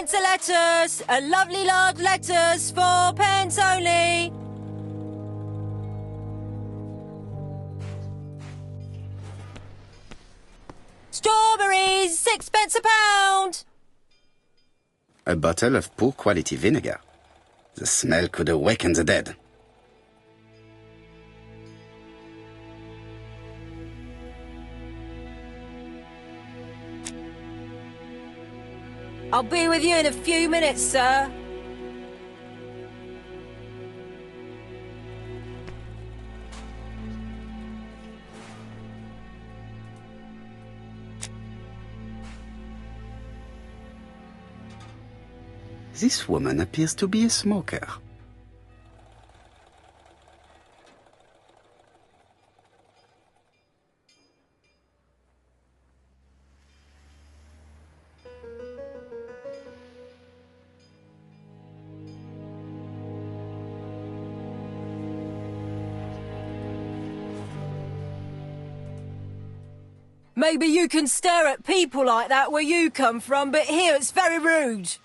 pence a lettuce. A lovely large lettuce, 4 pence only. Strawberries, 6 pence a pound. A bottle of poor quality vinegar. The smell could awaken the dead. I'll be with you in a few minutes, sir. This woman appears to be a smoker. Maybe you can stare at people like that where you come from, but here it's very rude.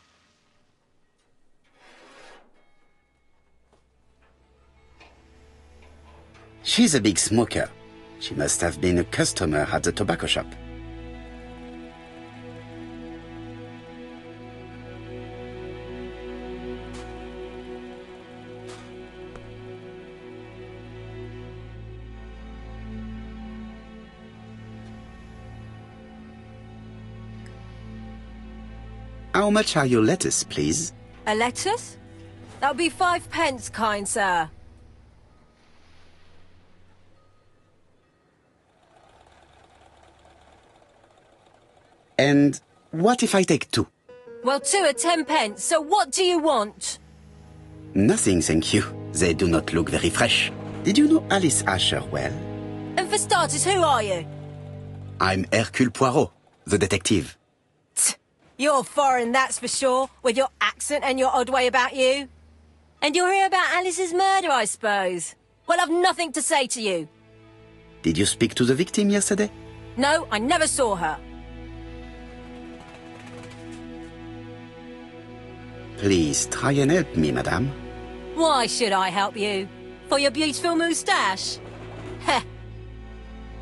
She's a big smoker. She must have been a customer at the tobacco shop. How much are your lettuce, please? A lettuce? That'll be 5 pence, kind sir. And what if I take 2? Well, 2 are 10 pence, so what do you want? Nothing, thank you. They do not look very fresh. Did you know Alice Asher well? And for starters, who are you? I'm Hercule Poirot, the detective. You're foreign, that's for sure, with your accent and your odd way about you. And you're here about Alice's murder, I suppose. Well, I've nothing to say to you. Did you speak to the victim yesterday? No, I never saw her. Please, try and help me, madame. Why should I help you? For your beautiful moustache? Heh.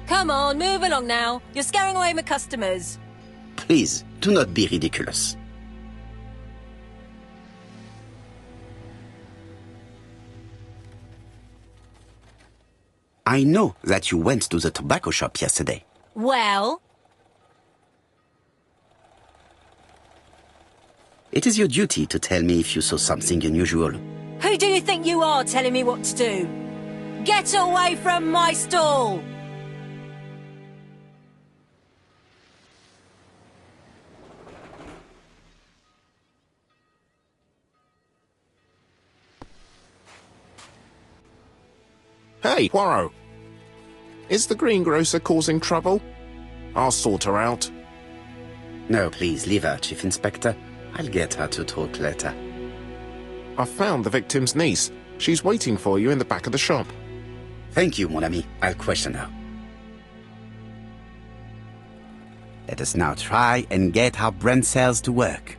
Come on, move along now. You're scaring away my customers. Please, do not be ridiculous. I know that you went to the tobacco shop yesterday. Well? It is your duty to tell me if you saw something unusual. Who do you think you are telling me what to do? Get away from my stall! Hey, Poirot. Is the greengrocer causing trouble? I'll sort her out. No, please, leave her, Chief Inspector. I'll get her to talk later. I found the victim's niece. She's waiting for you in the back of the shop. Thank you, mon ami. I'll question her. Let us now try and get our brain cells to work.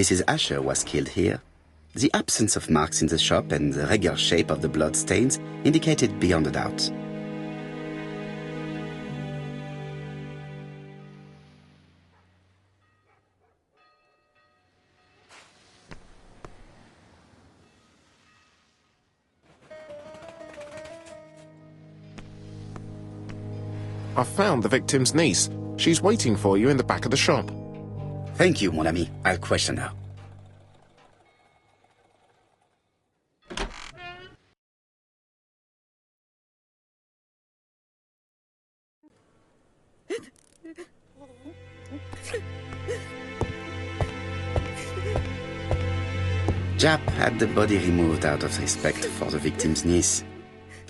Mrs. Asher was killed here. The absence of marks in the shop and the regular shape of the blood stains indicated beyond a doubt. I've found the victim's niece. She's waiting for you in the back of the shop. Thank you, mon ami. I'll question her. Jap had the body removed out of respect for the victim's niece.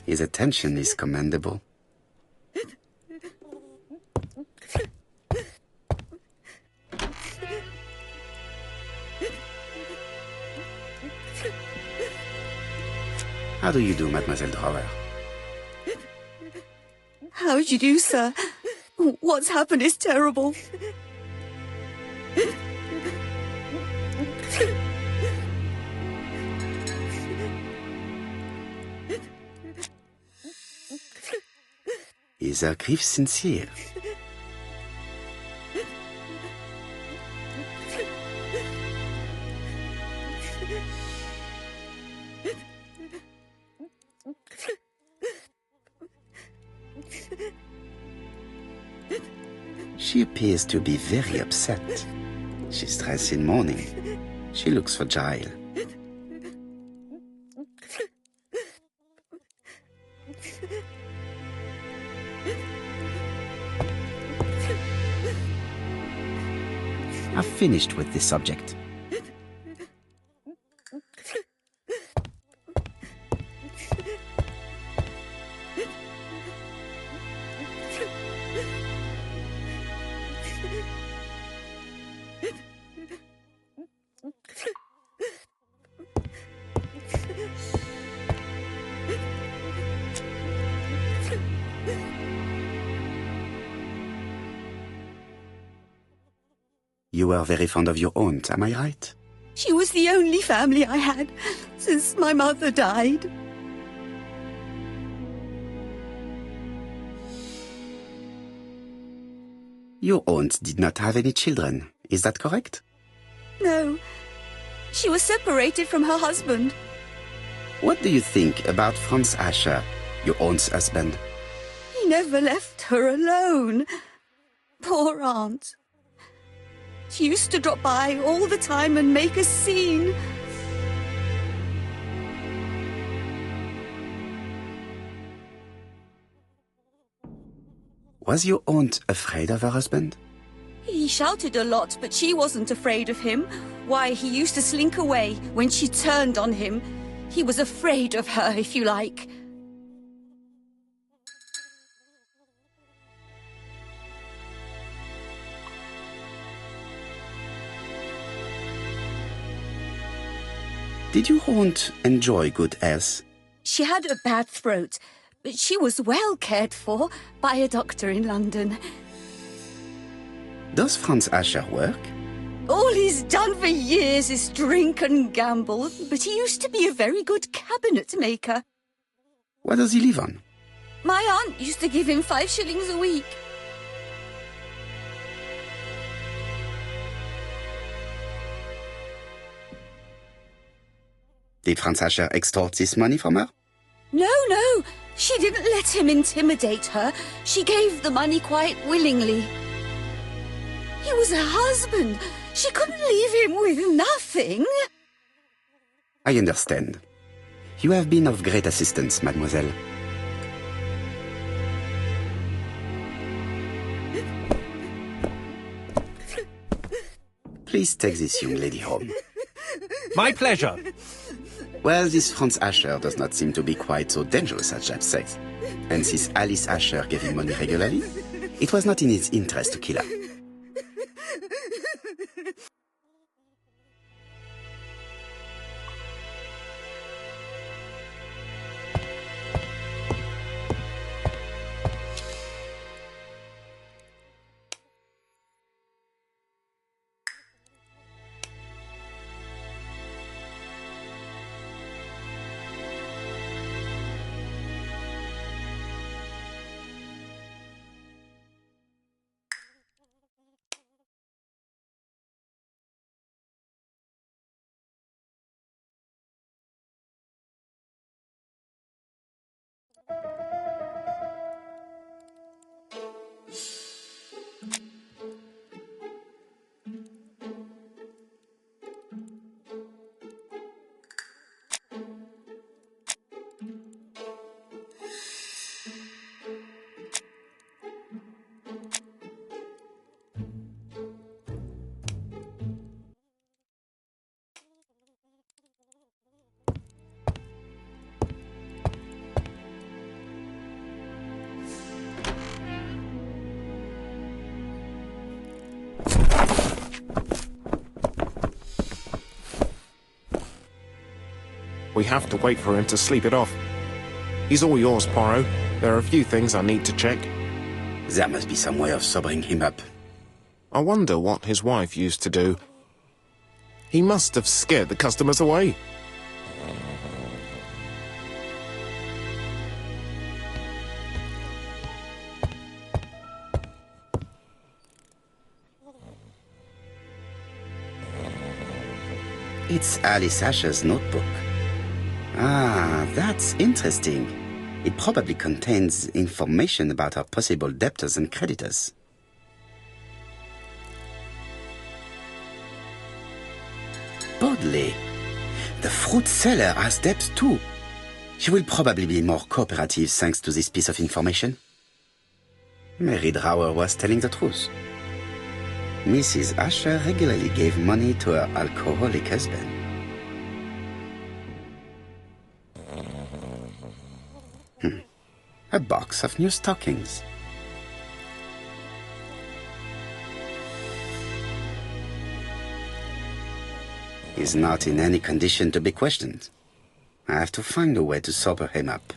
His attention is commendable. How do you do, Mademoiselle Drawer? How do you do, sir? What's happened is terrible. Is her grief sincere? She appears to be very upset. She's dressed in mourning. She looks fragile. I've finished with this subject. You were very fond of your aunt, am I right? She was the only family I had since my mother died. Your aunt did not have any children, is that correct? No, she was separated from her husband. What do you think about Franz Asher, your aunt's husband? He never left her alone. Poor aunt. She used to drop by all the time and make a scene. Was your aunt afraid of her husband? He shouted a lot, but she wasn't afraid of him. Why, he used to slink away when she turned on him. He was afraid of her, if you like. Did your aunt enjoy good health? She had a bad throat, but she was well cared for by a doctor in London. Does Franz Asher work? All he's done for years is drink and gamble, but he used to be a very good cabinet maker. What does he live on? My aunt used to give him 5 shillings a week. Did Franz Asher extort this money from her? No, no, she didn't let him intimidate her. She gave the money quite willingly. He was her husband. She couldn't leave him with nothing. I understand. You have been of great assistance, mademoiselle. Please take this young lady home. My pleasure. Well, this Franz Asher does not seem to be quite so dangerous as Jap says. And since Alice Asher gave him money regularly, it was not in his interest to kill her. We have to wait for him to sleep it off. He's all yours, Poirot. There are a few things I need to check. There must be some way of sobering him up. I wonder what his wife used to do. He must have scared the customers away. It's Alice Asher's notebook. Ah, that's interesting. It probably contains information about her possible debtors and creditors. Bodley. The fruit seller has debts too. She will probably be more cooperative thanks to this piece of information. Mary Drower was telling the truth. Mrs. Asher regularly gave money to her alcoholic husband. A box of new stockings. He's not in any condition to be questioned. I have to find a way to sober him up.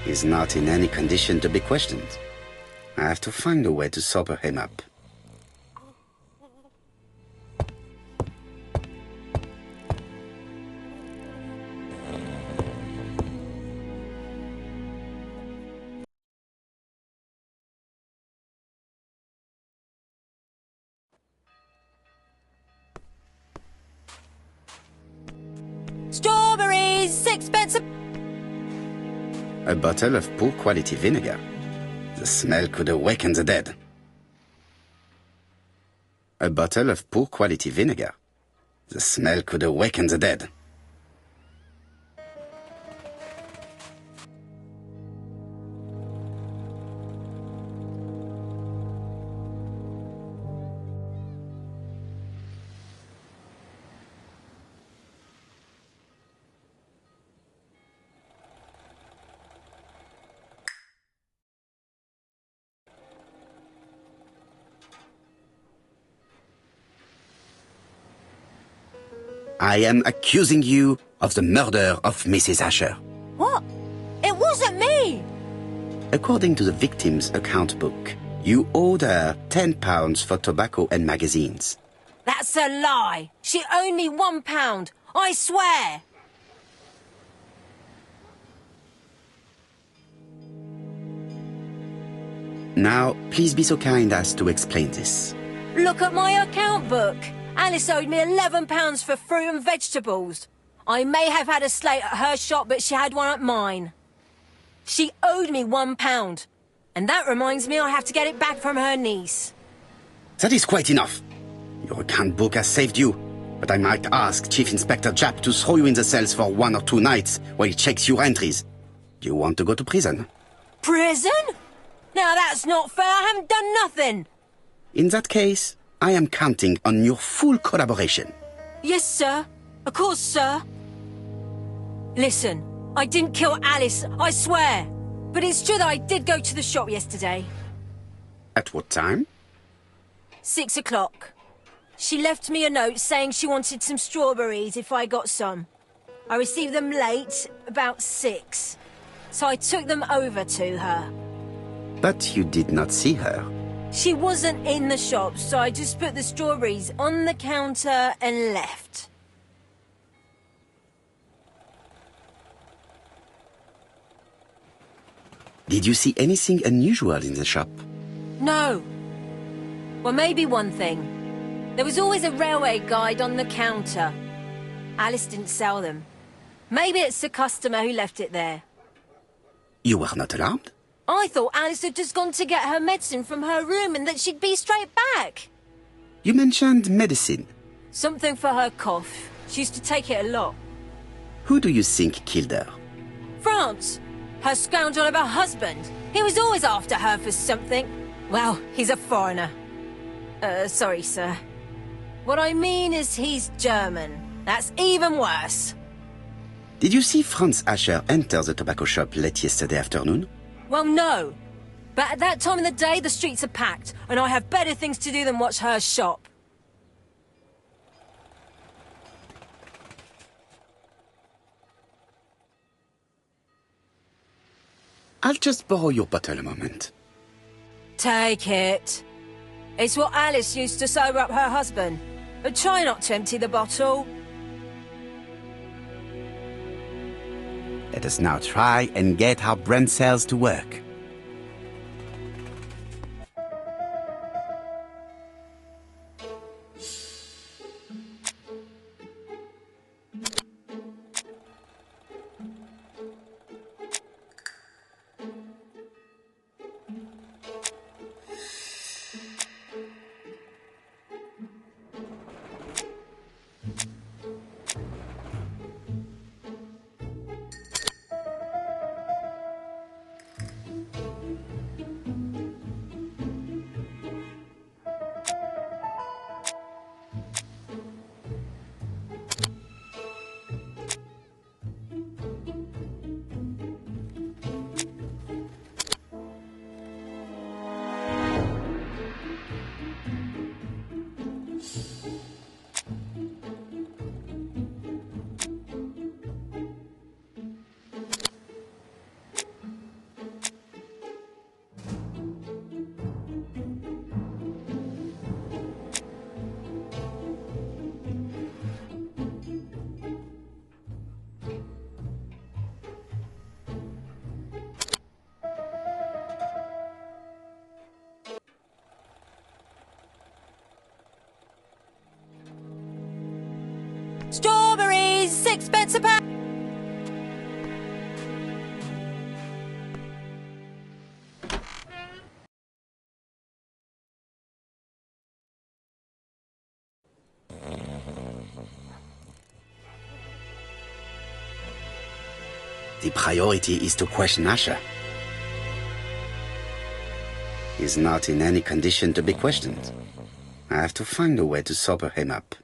He's not in any condition to be questioned. I have to find a way to sober him up. Strawberries, 6 pence A bottle of poor quality vinegar. The smell could awaken the dead. A bottle of poor quality vinegar. The smell could awaken the dead. I am accusing you of the murder of Mrs. Asher. What? It wasn't me! According to the victim's account book, you owed her £10 for tobacco and magazines. That's a lie. She owed me £1. I swear. Now, please be so kind as to explain this. Look at my account book. Alice owed me £11 for fruit and vegetables. I may have had a slate at her shop, but she had one at mine. She owed me £1. And that reminds me I have to get it back from her niece. That is quite enough. Your account book has saved you, but I might ask Chief Inspector Japp to throw you in the cells for 1 or 2 nights while he checks your entries. Do you want to go to prison? Prison? Now that's not fair. I haven't done nothing. In that case, I am counting on your full collaboration. Yes, sir. Of course, sir. Listen, I didn't kill Alice, I swear. But it's true that I did go to the shop yesterday. At what time? 6 o'clock. She left me a note saying she wanted some strawberries if I got some. I received them late, about 6. So I took them over to her. But you did not see her. She wasn't in the shop, so I just put the strawberries on the counter and left. Did you see anything unusual in the shop? No. Well, maybe one thing. There was always a railway guide on the counter. Alice didn't sell them. Maybe it's the customer who left it there. You were not alarmed? I thought Alice had just gone to get her medicine from her room and that she'd be straight back. You mentioned medicine. Something for her cough. She used to take it a lot. Who do you think killed her? Franz. Her scoundrel of a husband. He was always after her for something. Well, he's a foreigner. Sorry, sir. What I mean is he's German. That's even worse. Did you see Franz Asher enter the tobacco shop late yesterday afternoon? Well, no. But at that time of the day, the streets are packed, and I have better things to do than watch her shop. I'll just borrow your bottle a moment. Take it. It's what Alice used to sober up her husband. But try not to empty the bottle. Let us now try and get our brain cells to work. Strawberries, 6 pence a pound. The priority is to question Asher. He's not in any condition to be questioned. I have to find a way to sober him up.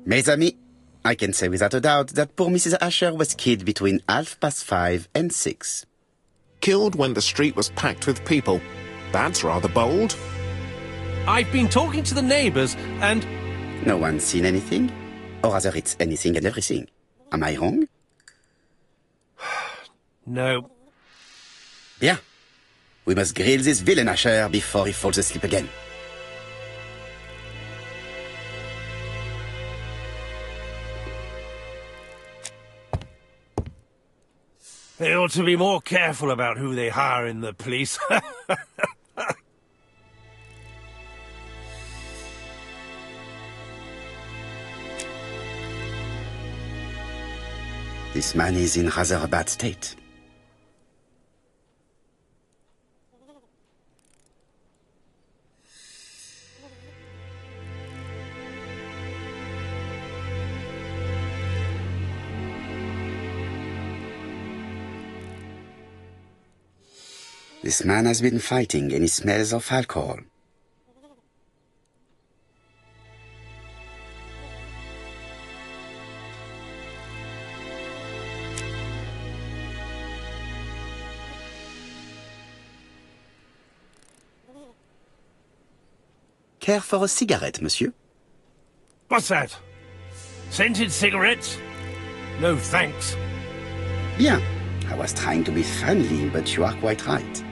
Mes amis, I can say without a doubt that poor Mrs. Asher was killed between 5:30 and 6. Killed when the street was packed with people. That's rather bold. I've been talking to the neighbours and... No one's seen anything? Or rather, it's anything and everything. Am I wrong? No. Bien. We must grill this villain Asher before he falls asleep again. They ought to be more careful about who they hire in the police. This man is in rather a bad state. This man has been fighting and he smells of alcohol. Care for a cigarette, monsieur? What's that? Scented cigarettes? No thanks. Bien. I was trying to be friendly, but you are quite right.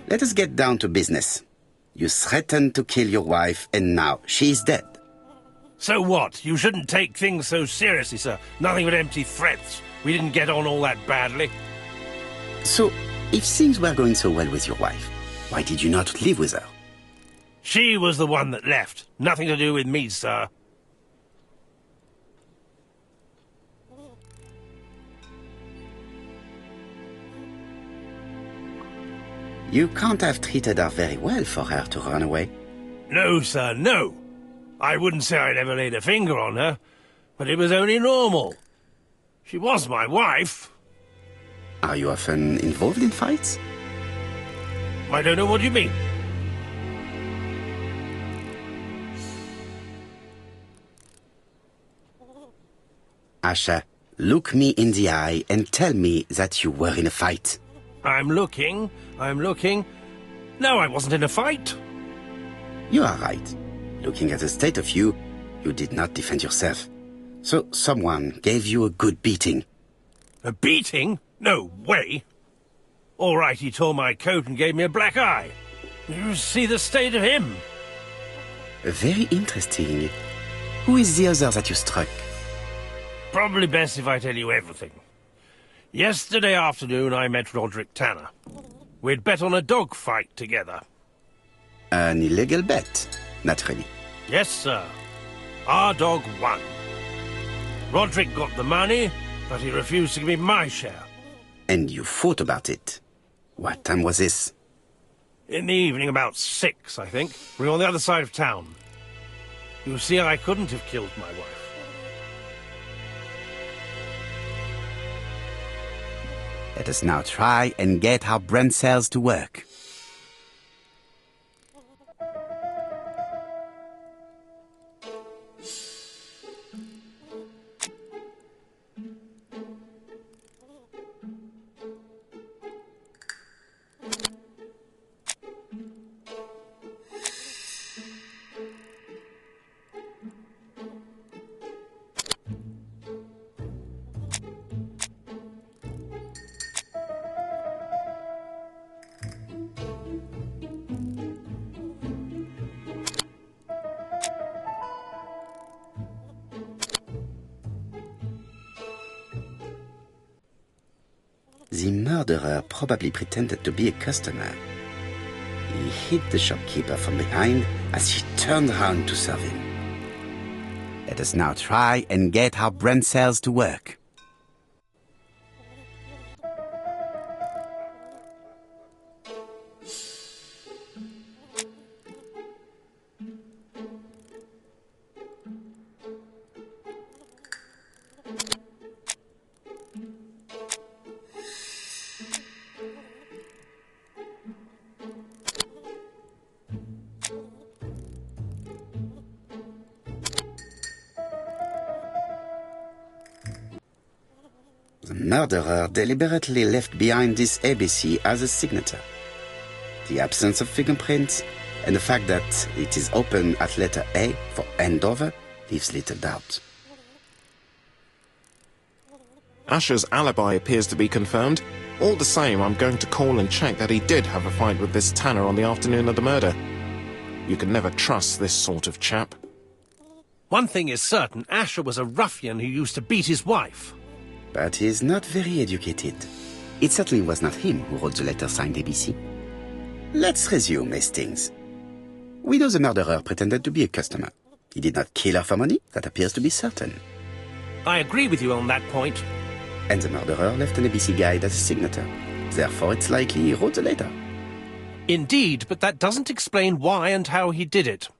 Let us get down to business. You threatened to kill your wife, and now she is dead. So what? You shouldn't take things so seriously, sir. Nothing but empty threats. We didn't get on all that badly. So, if things were going so well with your wife, why did you not live with her? She was the one that left. Nothing to do with me, sir. You can't have treated her very well for her to run away. No, sir, no. I wouldn't say I'd ever laid a finger on her, but it was only normal. She was my wife. Are you often involved in fights? I don't know what you mean. Asha, look me in the eye and tell me that you were in a fight. I'm looking. No, I wasn't in a fight. You are right. Looking at the state of you, you did not defend yourself. So someone gave you a good beating. A beating? No way. All right, he tore my coat and gave me a black eye. You see the state of him? Very interesting. Who is the other that you struck? Probably best if I tell you everything. Yesterday afternoon, I met Roderick Tanner. We'd bet on a dog fight together. An illegal bet, naturally. Yes, sir. Our dog won. Roderick got the money, but he refused to give me my share. And you fought about it. What time was this? In the evening, about 6, I think. We were on the other side of town. You see, I couldn't have killed my wife. Let us now try and get our brain cells to work. The murderer probably pretended to be a customer. He hit the shopkeeper from behind as she turned around to serve him. Let us now try and get our brain cells to work. The murderer deliberately left behind this ABC as a signature. The absence of fingerprints and the fact that it is open at letter A for Andover leaves little doubt. Asher's alibi appears to be confirmed. All the same, I'm going to call and check that he did have a fight with this Tanner on the afternoon of the murder. You can never trust this sort of chap. One thing is certain, Asher was a ruffian who used to beat his wife. But he is not very educated. It certainly was not him who wrote the letter signed ABC. Let's resume, Hastings. We know the murderer pretended to be a customer. He did not kill her for money, that appears to be certain. I agree with you on that point. And the murderer left an ABC guide as a signature. Therefore, it's likely he wrote the letter. Indeed, but that doesn't explain why and how he did it.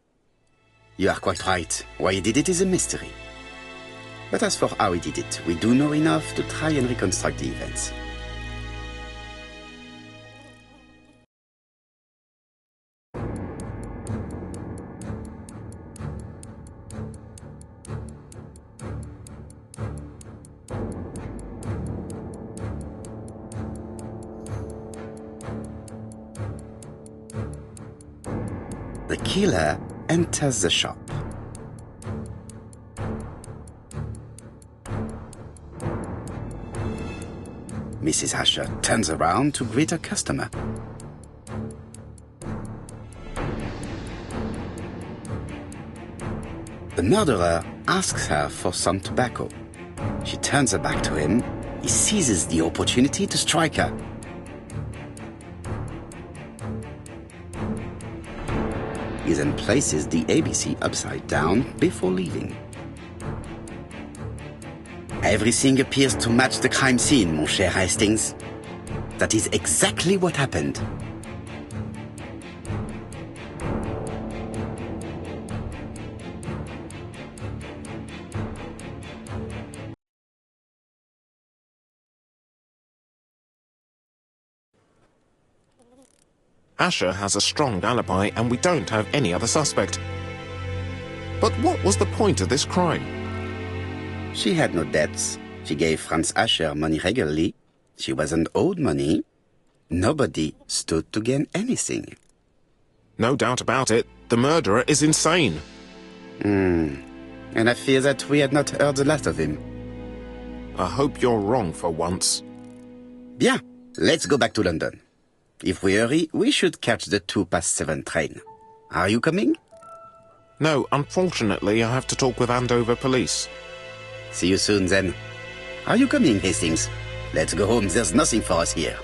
You are quite right. Why he did it is a mystery. But as for how he did it, we do know enough to try and reconstruct the events. The killer enters the shop. Mrs. Asher turns around to greet her customer. The murderer asks her for some tobacco. She turns her back to him. He seizes the opportunity to strike her. He then places the ABC upside down before leaving. Everything appears to match the crime scene, mon cher Hastings. That is exactly what happened. Asher has a strong alibi and we don't have any other suspect. But what was the point of this crime? She had no debts. She gave Franz Asher money regularly. She wasn't owed money. Nobody stood to gain anything. No doubt about it, the murderer is insane. And I fear that we had not heard the last of him. I hope you're wrong for once. Bien, let's go back to London. If we hurry, we should catch the 7:02 train. Are you coming? No, unfortunately, I have to talk with Andover police. See you soon, then. Are you coming, Hastings? Let's go home, there's nothing for us here.